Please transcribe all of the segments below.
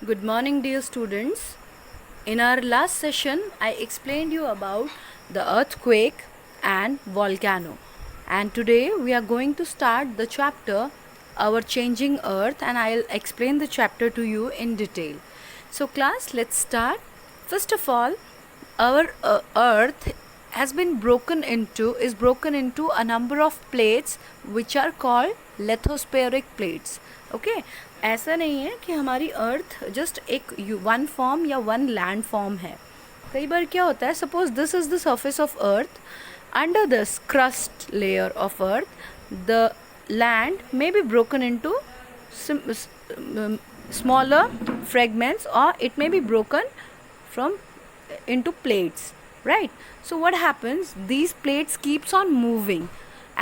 Good morning, dear students. In our last session, I explained you about the earthquake and volcano. And today we are going to start the chapter Our Changing Earth, and I'll explain the chapter to you in detail. So class, let's start. First of all, our earth is broken into a number of plates which are called lithospheric plates. Okay, ऐसा नहीं है कि हमारी अर्थ just एक one form या one land form है. कई बार क्या होता है, suppose this is the surface of earth. Under this crust layer of earth, the land may be broken into smaller fragments, or it may be broken from into plates, right? So what happens, these plates keeps on moving,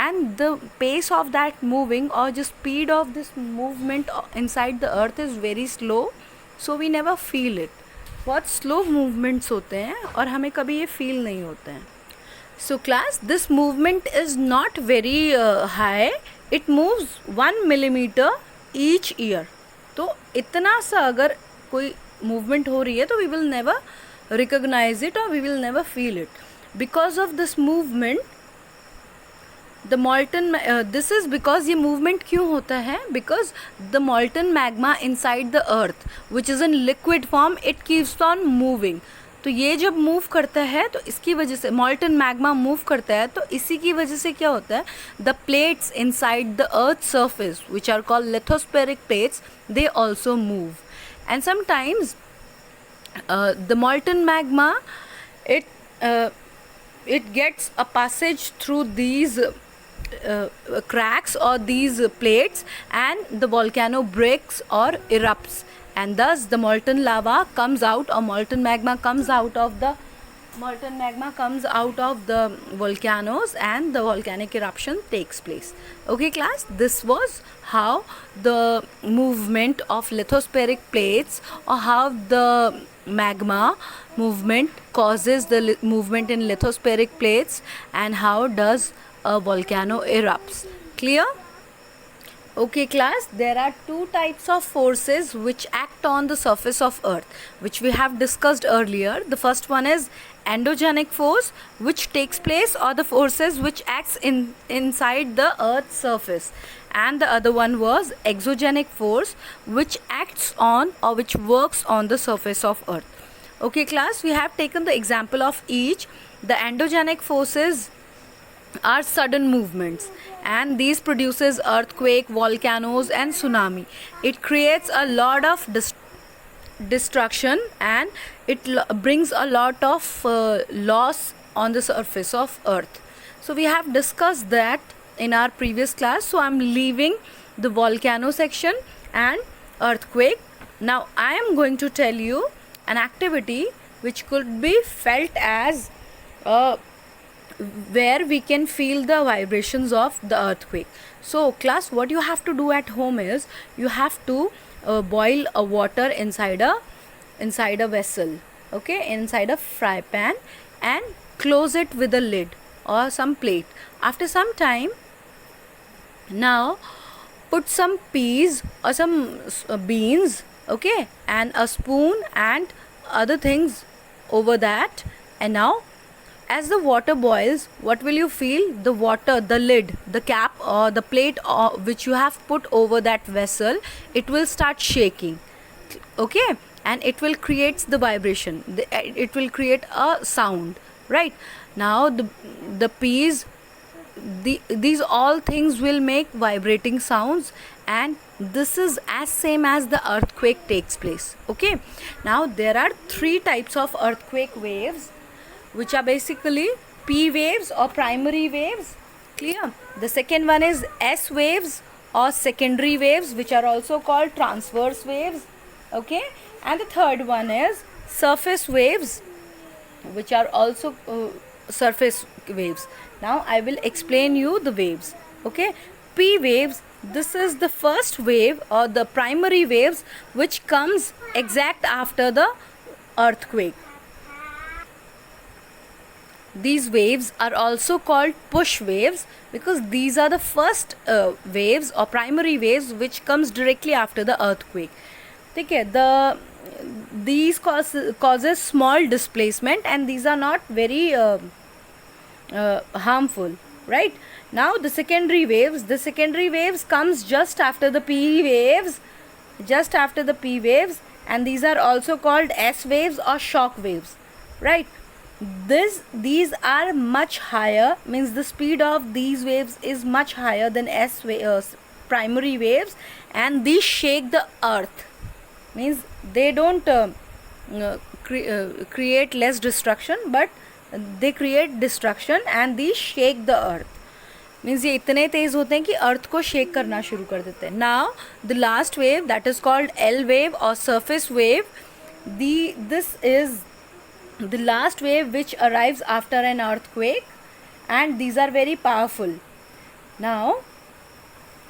and the pace of that moving, or just speed of this movement inside the earth is very slow, so we never feel it. बहुत slow movements होते हैं और हमें कभी ये feel नहीं होते हैं. So class, this movement is not very high. It moves 1 millimeter each year. तो इतना सा अगर कोई मूवमेंट हो रही है तो we will never recognize it, or we will never feel it. Because of this movement, the molten this is because ये movement क्यों होता है? Because the molten magma inside the earth, which is in liquid form, it keeps on moving. तो ये जब move करता है तो इसकी वजह से मॉल्टन मैग्मा मूव करता है, तो इसी की वजह से क्या होता है, the plates inside the earth surface which are called lithospheric plates, they also move. And sometimes the molten magma, it gets a passage through these cracks or these plates, and the volcano breaks or erupts, and thus the molten lava comes out, or molten magma comes out of the volcanoes, and the volcanic eruption takes place. Okay class, this was how the movement of lithospheric plates, or how the magma movement causes the movement in lithospheric plates, and how does a volcano erupts. Clear? Okay class, there are two types of forces which act on the surface of earth, which we have discussed earlier. The first one is endogenic force, which takes place, or the forces which acts inside the earth's surface, and the other one was exogenic force, which acts on, or which works on the surface of earth. Okay class, we have taken the example of each. The endogenic forces are sudden movements, and these produces earthquake, volcanoes and tsunami. It creates a lot of destruction, and it brings a lot of loss on the surface of earth. So we have discussed that in our previous class, so I'm leaving the volcano section and earthquake. Now I am going to tell you an activity which could be felt as where we can feel the vibrations of the earthquake. So class, what you have to do at home is, you have to boil a water inside a vessel, okay, inside a fry pan, and close it with a lid or some plate. After some time, now put some peas or some beans, okay, and a spoon and other things over that. And now as the water boils, what will you feel? The water, the lid, the cap or the plate which you have put over that vessel, it will start shaking, okay, and it will create the vibration, it will create a sound, right? Now the peas, these all things will make vibrating sounds, and this is as same as the earthquake takes place. Okay, now there are three types of earthquake waves, which are basically P waves or primary waves. Clear? The second one is S waves or secondary waves, which are also called transverse waves. Okay, and the third one is surface waves, which are also surface waves. Now I will explain you the waves. Okay, P waves, this is the first wave or the primary waves which comes exact after the earthquake. These waves are also called push waves, because these are the first waves or primary waves which comes directly after the earthquake. ठीक है. These causes small displacement, and these are not very harmful, right? Now the secondary waves comes just after the P waves, and these are also called S waves or shock waves, right? These are much higher, means the speed of these waves is much higher than primary waves, and these shake the earth, means they don't create less destruction, but they create destruction, and these shake the earth, means ये इतने तेज होते हैं कि अर्थ को shake करना शुरू कर देते हैं. Now the last wave, that is called L wave और surface wave. This is the last wave which arrives after an earthquake, and these are very powerful. Now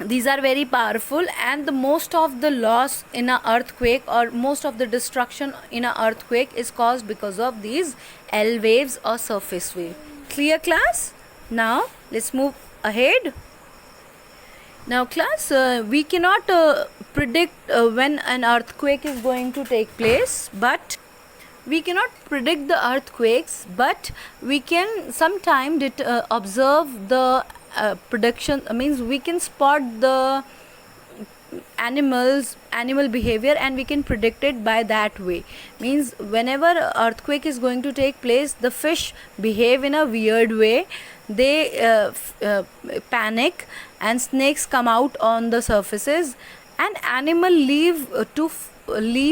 these are very powerful, and the most of the loss in a earthquake, or most of the destruction in a earthquake, is caused because of these L waves or surface wave. Clear, class? Now let's move ahead. Now class, we cannot predict when an earthquake is going to take place, but we cannot predict the earthquakes, but we can sometimes observe the prediction, means we can spot the animal behavior, and we can predict it by that way. Means whenever earthquake is going to take place, the fish behave in a weird way, they panic, and snakes come out on the surfaces, and animal leave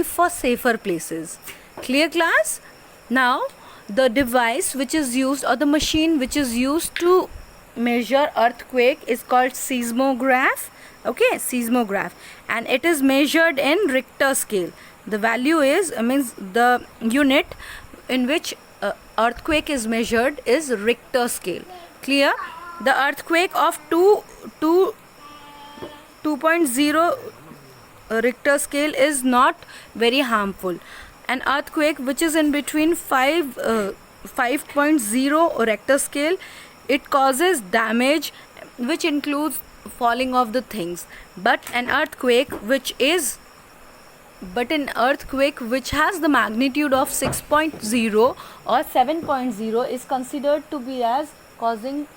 for safer places. Clear, class? Now the device which is used, or the machine which is used to measure earthquake, is called seismograph. Okay, seismograph, and it is measured in Richter scale. The value is, means the unit in which earthquake is measured is Richter scale. Clear? The earthquake of 2.0 Richter scale is not very harmful. An earthquake which is in between 5.0 Richter scale, it causes damage which includes falling of the things. But an earthquake which has the magnitude of 6.0 or 7.0 is considered to be as causing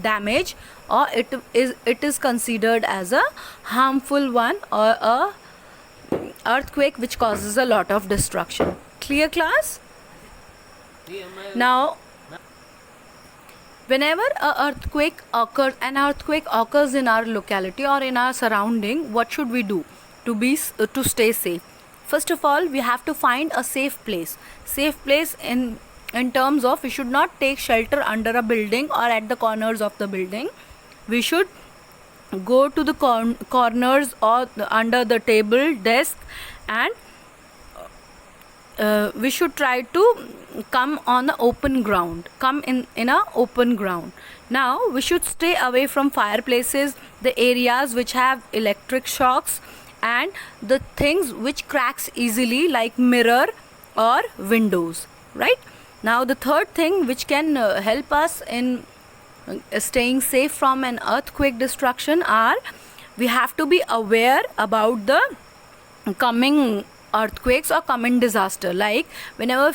damage, or it is considered as a harmful one, or a earthquake which causes a lot of destruction. Clear, class? Now whenever an earthquake occurs in our locality or in our surrounding, what should we do to stay safe? First of all, we have to find a safe place in terms of, we should not take shelter under a building or at the corners of the building. We should go to the corners or under the table, desk, and we should try to come on the open ground, come in a open ground. Now we should stay away from fireplaces, the areas which have electric shocks, and the things which cracks easily, like mirror or windows, right? Now the third thing which can help us in staying safe from an earthquake destruction are, we have to be aware about the coming earthquakes or coming disaster. Like whenever we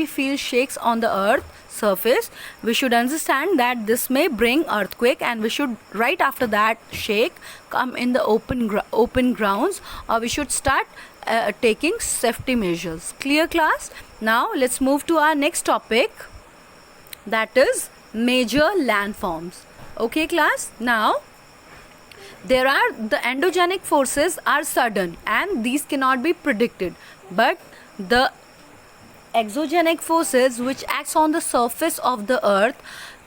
feel shakes on the earth surface, we should understand that this may bring earthquake, and we should, right after that shake, come in the open grounds, or we should start taking safety measures. Clear, class? Now let's move to our next topic, that is major landforms. Okay, class? Now the endogenic forces are sudden, and these cannot be predicted, but the exogenic forces which acts on the surface of the earth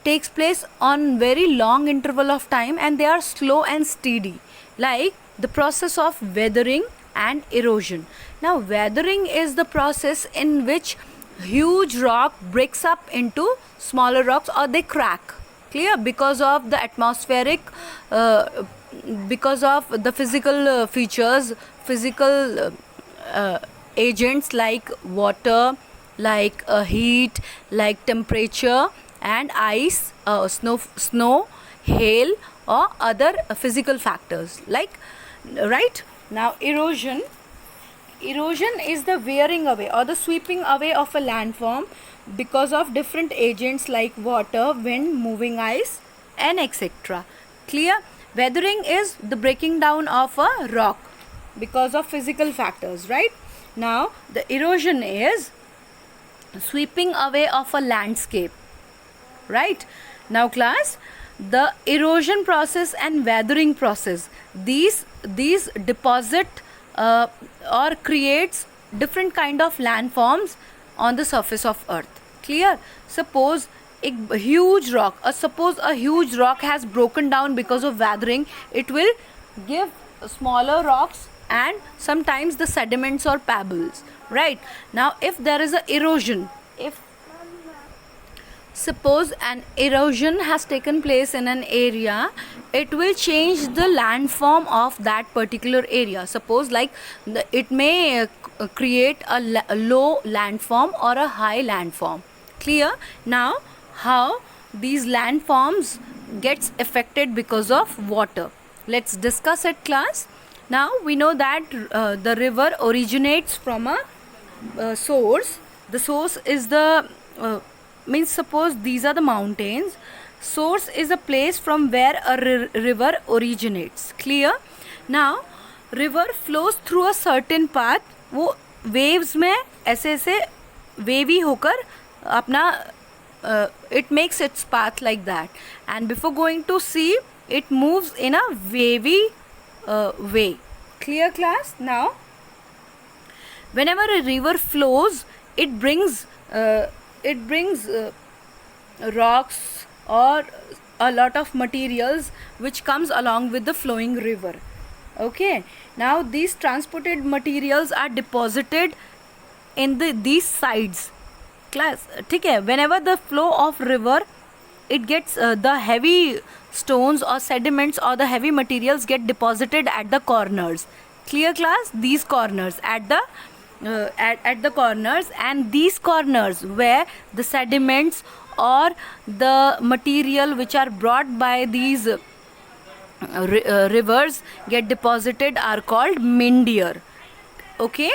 takes place on very long interval of time, and they are slow and steady, like the process of weathering and erosion. Now weathering is the process in which huge rock breaks up into smaller rocks, or they crack. Clear? Because of the atmospheric because of the physical features, physical agents like water, like heat, like temperature, and ice, snow, hail, or other physical factors. Like right? Now erosion is the wearing away or the sweeping away of a landform because of different agents like water, wind, moving ice, and etc. Clear? Weathering is the breaking down of a rock because of physical factors, right? Now the erosion is sweeping away of a landscape, right? Now class, the erosion process and weathering process, these deposit or creates different kind of landforms on the surface of earth. Clear? Suppose a huge rock, suppose a huge rock has broken down because of weathering, it will give smaller rocks and sometimes the sediments or pebbles, right? Now if there is a erosion, if suppose an erosion has taken place in an area, it will change the landform of that particular area. Suppose like it may create a low landform or a high landform. Clear? Now how these landforms gets affected because of water, let's discuss it class. Now we know that the river originates from a source. The source is the means suppose these are the mountains. Source is a place from where a river originates. Clear? Now river flows through a certain path. वो waves में ऐसे ऐसे wavy होकर अपना it makes its path like that, and before going to sea it moves in a wavy way. Clear class? Now whenever a river flows, it brings rocks or a lot of materials which comes along with the flowing river. Okay, now these transported materials are deposited in these sides. Class, ठीक है? Whenever the flow of river, it gets the heavy stones or sediments or the heavy materials get deposited at the corners. Clear class? These corners at the at the corners, and these corners where the sediments or the material which are brought by these rivers get deposited are called mindir. Okay,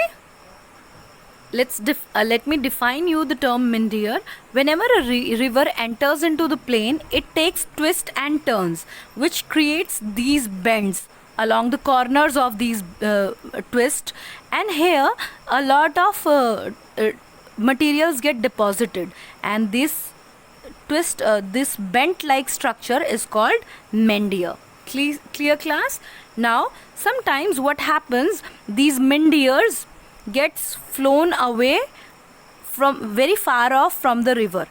let me define you the term mindir. Whenever a river enters into the plain, it takes twists and turns which creates these bends along the corners of these twists, and here a lot of materials get deposited, and this twist this bent like structure is called mindir. Clear class? Now sometimes what happens, these mindirs gets flown away from very far off from the river,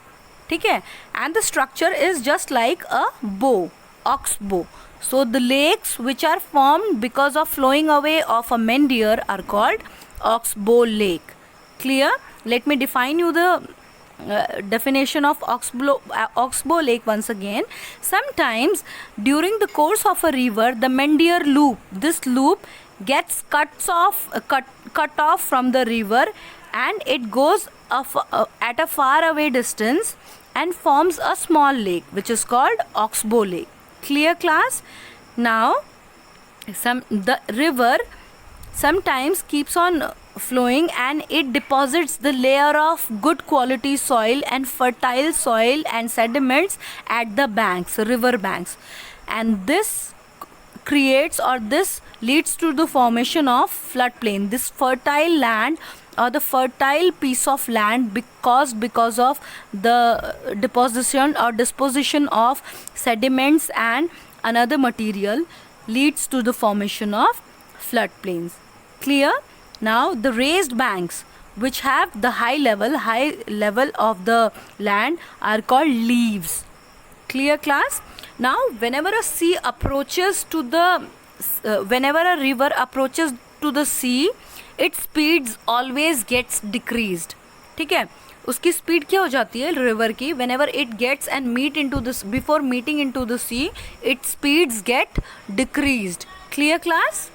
ठीक है? And the structure is just like a bow, ox bow. So the lakes which are formed because of flowing away of a mindir are called oxbow lake. Clear? Let me define you the definition of oxbow lake once again. Sometimes during the course of a river, the mindir loop, this loop gets cut off from the river, and it goes at a far away distance and forms a small lake which is called oxbow lake. Clear class? Now the river sometimes keeps on flowing and it deposits the layer of good quality soil and fertile soil and sediments at the banks, river banks, and this creates or this leads to the formation of floodplain. This fertile land or the fertile piece of land because of the deposition or disposition of sediments and another material leads to the formation of floodplains. Clear? Now the raised banks which have the high level of the land are called leaves. Clear class? Now whenever a sea approaches to the whenever a river approaches to the sea, its speeds always gets decreased. ठीक है? उसकी speed क्या हो जाती है river की? whenever it gets and meet into this, before meeting into the sea, its speeds get decreased. Clear class?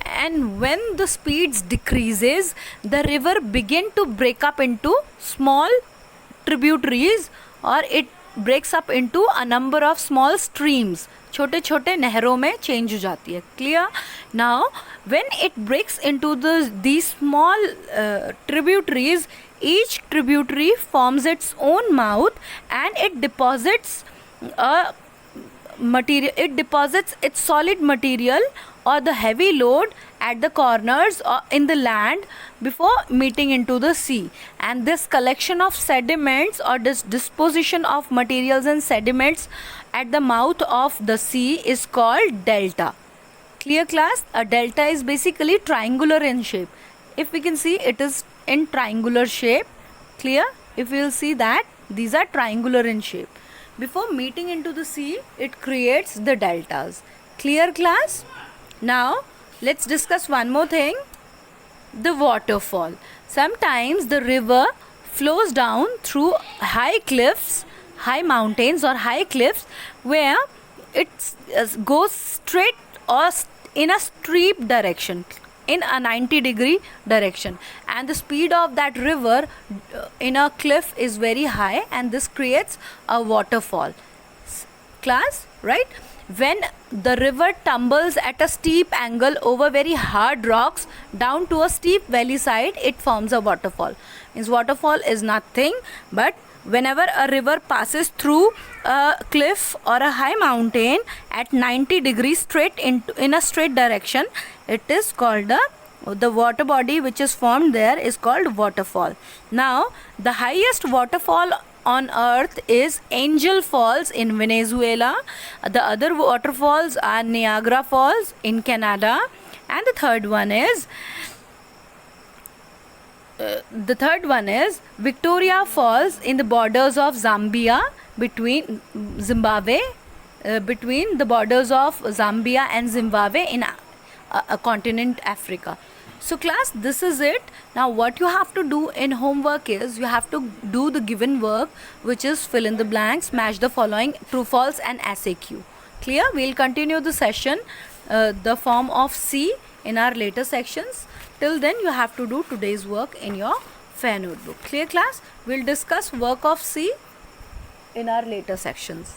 And when the speeds decreases, the river begin to break up into small tributaries, or it breaks up into a number of small streams. छोटे छोटे नहरों में change हो जाती है. Clear? Now when it breaks into these small tributaries, each tributary forms its own mouth and it deposits its solid material or the heavy load at the corners or in the land before meeting into the sea. And this collection of sediments or this disposition of materials and sediments at the mouth of the sea is called delta. Clear, class? A delta is basically triangular in shape. If we can see, it is in triangular shape. Clear? If we will see that these are triangular in shape. Before meeting into the sea, it creates the deltas. Clear, class? Now let's discuss one more thing, the waterfall. Sometimes the river flows down through high cliffs, high mountains or high cliffs where it goes straight or in a steep direction, in a 90-degree direction, and the speed of that river in a cliff is very high, and this creates a waterfall. Class, right? When the river tumbles at a steep angle over very hard rocks down to a steep valley side, it forms a waterfall. Means waterfall is nothing but whenever a river passes through a cliff or a high mountain at 90 degrees straight in a straight direction, it is called the water body which is formed there is called waterfall. Now the highest waterfall on earth is Angel Falls in Venezuela. The other waterfalls are Niagara Falls in Canada, and the third one is Victoria Falls in the borders of Zambia, between between the borders of Zambia and Zimbabwe in a continent Africa. So class, this is it. Now what you have to do in homework is you have to do the given work, which is fill in the blanks, match the following true false and SAQ. Clear? We'll continue the session, the form of C, in our later sections. Till then you have to do today's work in your fair notebook. Clear, class? We'll discuss work of C in our later sections.